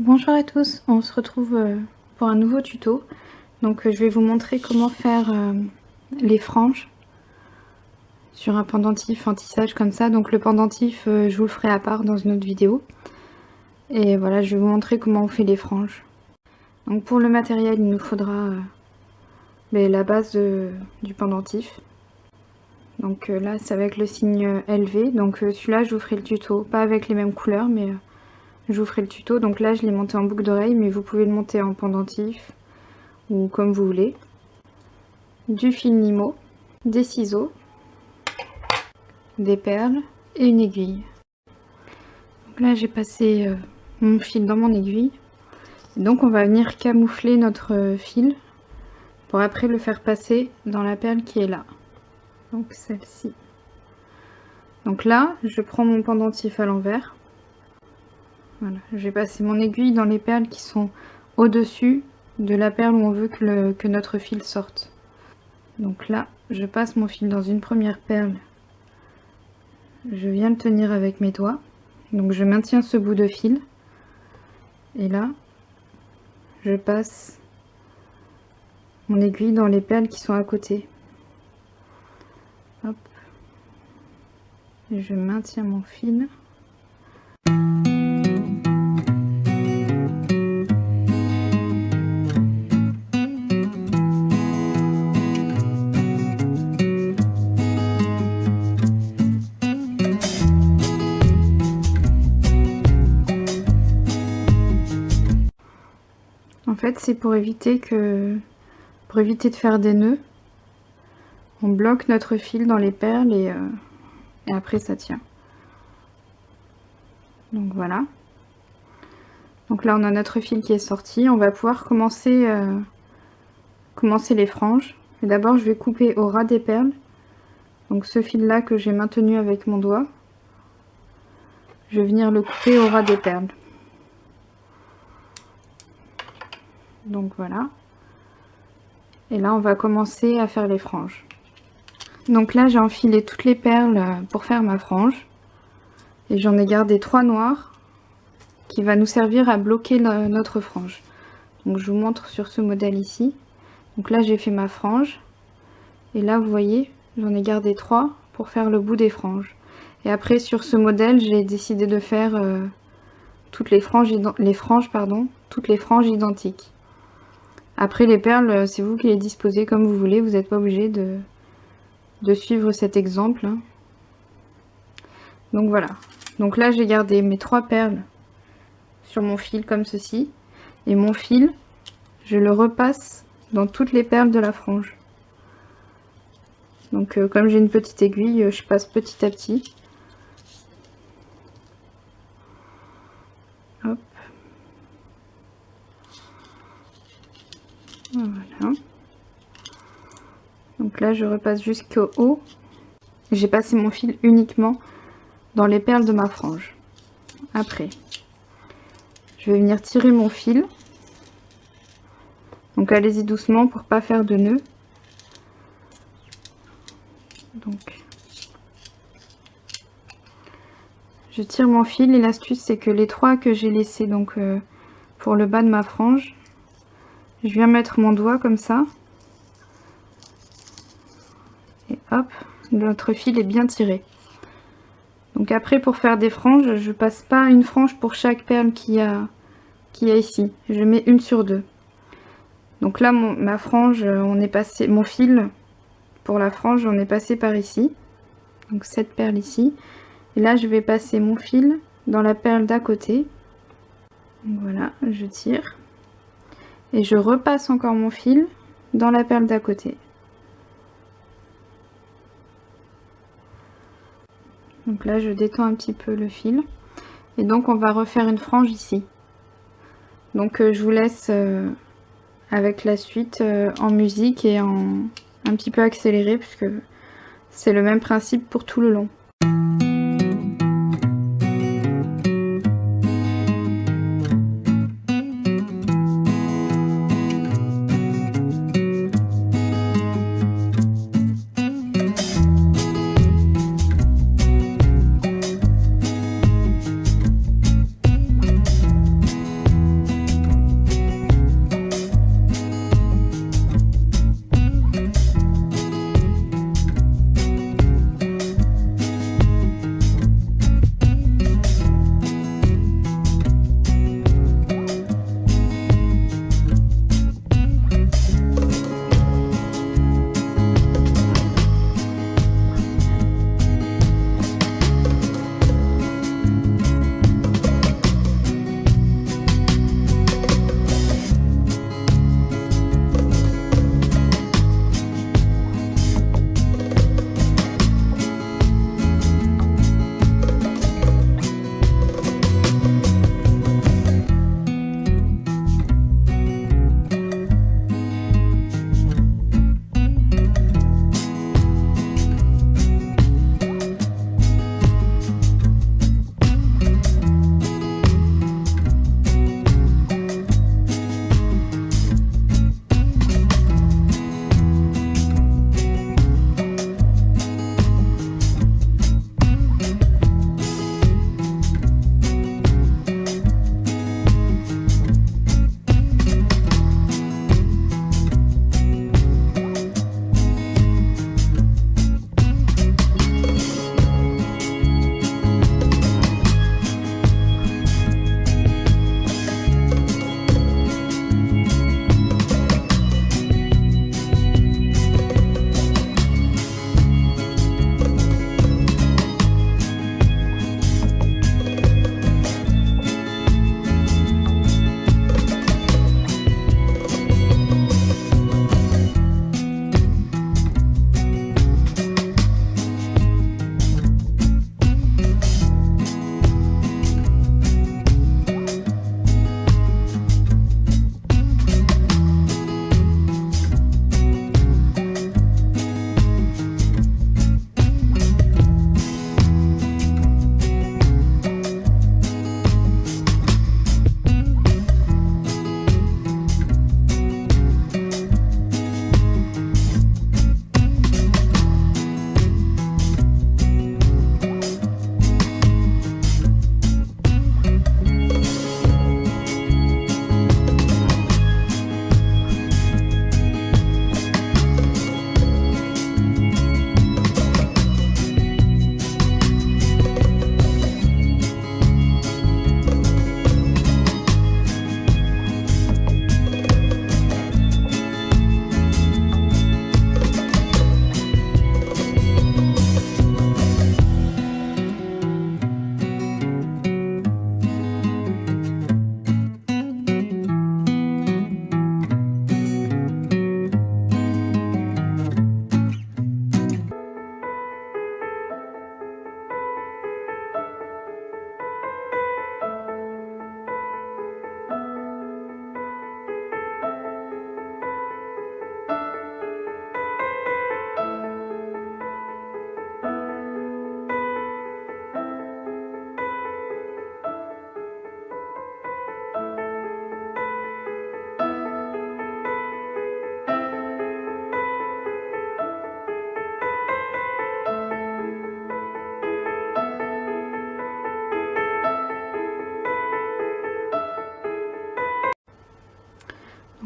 Bonjour à tous, on se retrouve pour un nouveau tuto. Donc je vais vous montrer comment faire les franges sur un pendentif en tissage comme ça. Donc le pendentif, je vous le ferai à part dans une autre vidéo. Et voilà, je vais vous montrer comment on fait les franges. Donc pour le matériel, il nous faudra la base du pendentif. Donc là, c'est avec le signe LV. Donc celui-là, je vous ferai le tuto, pas avec les mêmes couleurs, mais je vous ferai le tuto. Donc là, je l'ai monté en boucle d'oreille, mais vous pouvez le monter en pendentif ou comme vous voulez. Du fil Nimo, des ciseaux, des perles et une aiguille. Donc là, j'ai passé mon fil dans mon aiguille. Donc on va venir camoufler notre fil pour après le faire passer dans la perle qui est là. Donc celle-ci. Donc là, je prends mon pendentif à l'envers. Voilà, je vais passer mon aiguille dans les perles qui sont au-dessus de la perle où on veut que notre fil sorte. Donc là, je passe mon fil dans une première perle. Je viens le tenir avec mes doigts. Donc je maintiens ce bout de fil. Et là, je passe mon aiguille dans les perles qui sont à côté. Hop. Et je maintiens mon fil. En fait, c'est pour éviter de faire des nœuds. On bloque notre fil dans les perles et après ça tient. Donc voilà. Donc là, on a notre fil qui est sorti. On va pouvoir commencer les franges. Mais d'abord, je vais couper au ras des perles. Donc ce fil là que j'ai maintenu avec mon doigt, je vais venir le couper au ras des perles. Donc voilà. Et là, on va commencer à faire les franges. Donc là, j'ai enfilé toutes les perles pour faire ma frange. Et j'en ai gardé 3 noires qui va nous servir à bloquer notre frange. Donc je vous montre sur ce modèle ici. Donc là, j'ai fait ma frange. Et là, vous voyez, j'en ai gardé 3 pour faire le bout des franges. Et après, sur ce modèle, j'ai décidé de faire toutes les franges identiques. Après les perles, c'est vous qui les disposez comme vous voulez, vous n'êtes pas obligé de suivre cet exemple. Donc voilà. Donc là, j'ai gardé mes 3 perles sur mon fil comme ceci. Et mon fil, je le repasse dans toutes les perles de la frange. Donc comme j'ai une petite aiguille, je passe petit à petit. Hop. Voilà. Donc là, je repasse jusqu'au haut. J'ai passé mon fil uniquement dans les perles de ma frange. Après, je vais venir tirer mon fil. Donc allez-y doucement pour pas faire de nœud. Donc, je tire mon fil et l'astuce c'est que les 3 que j'ai laissés donc pour le bas de ma frange, je viens mettre mon doigt comme ça. Et hop, notre fil est bien tiré. Donc après, pour faire des franges, je passe pas une frange pour chaque perle qu'il y a ici. Je mets une sur 2. Donc là, ma frange, on est passé, mon fil pour la frange, on est passé par ici. Donc cette perle ici. Et là, je vais passer mon fil dans la perle d'à côté. Donc voilà, je tire. Et je repasse encore mon fil dans la perle d'à côté. Donc là, je détends un petit peu le fil. Et donc, on va refaire une frange ici. Donc, je vous laisse avec la suite en musique et un petit peu accéléré, puisque c'est le même principe pour tout le long.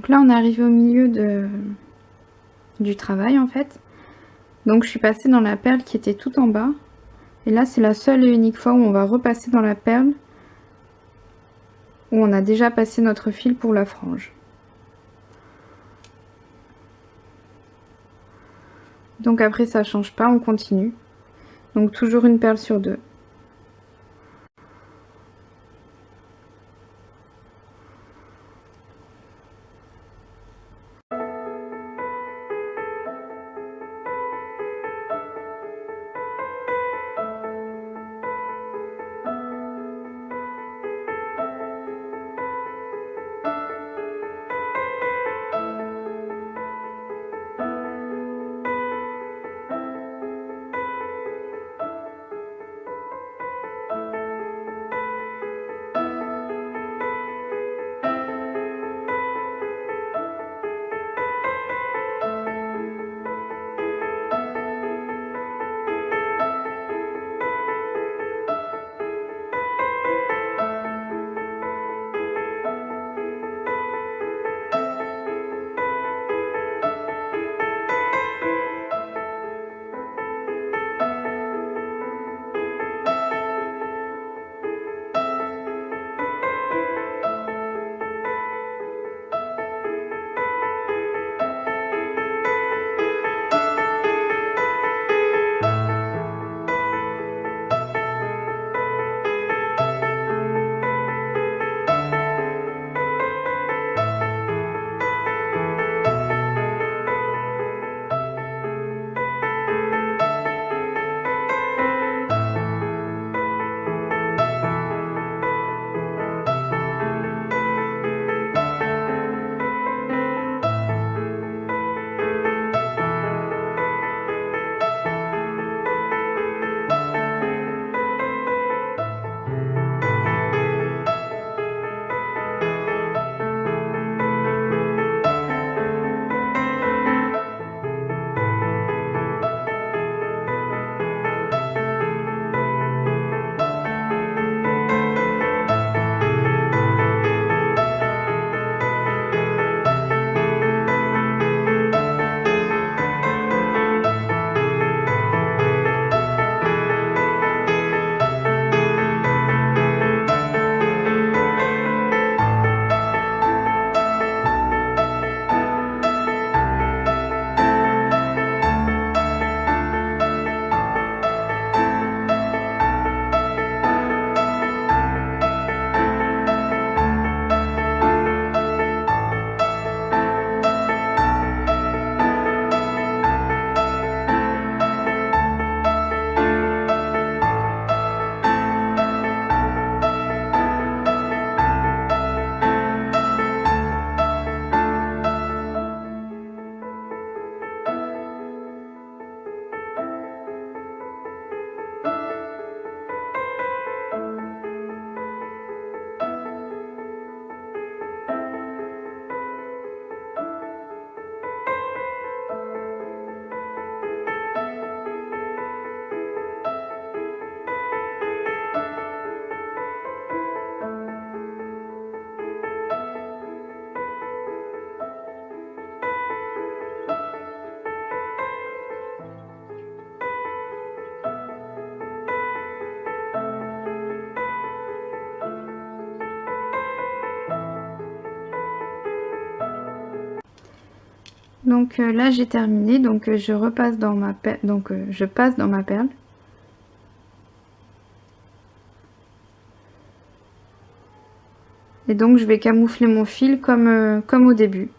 Donc là on est arrivé au milieu du travail en fait. Donc je suis passée dans la perle qui était tout en bas. Et là c'est la seule et unique fois où on va repasser dans la perle où on a déjà passé notre fil pour la frange. Donc après ça change pas, on continue. Donc toujours une perle sur deux. Donc là j'ai terminé, donc je repasse dans ma perle, donc je passe dans ma perle. Et donc je vais camoufler mon fil comme au début.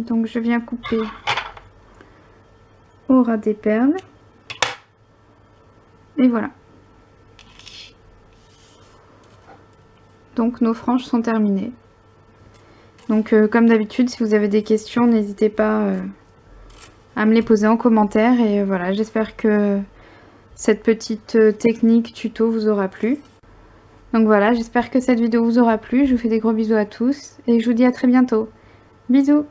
Donc je viens couper au ras des perles. Et voilà. Donc nos franges sont terminées. Donc comme d'habitude, si vous avez des questions, n'hésitez pas à me les poser en commentaire. Et voilà, j'espère que cette petite technique tuto vous aura plu. Donc voilà, j'espère que cette vidéo vous aura plu. Je vous fais des gros bisous à tous et je vous dis à très bientôt. Bisous!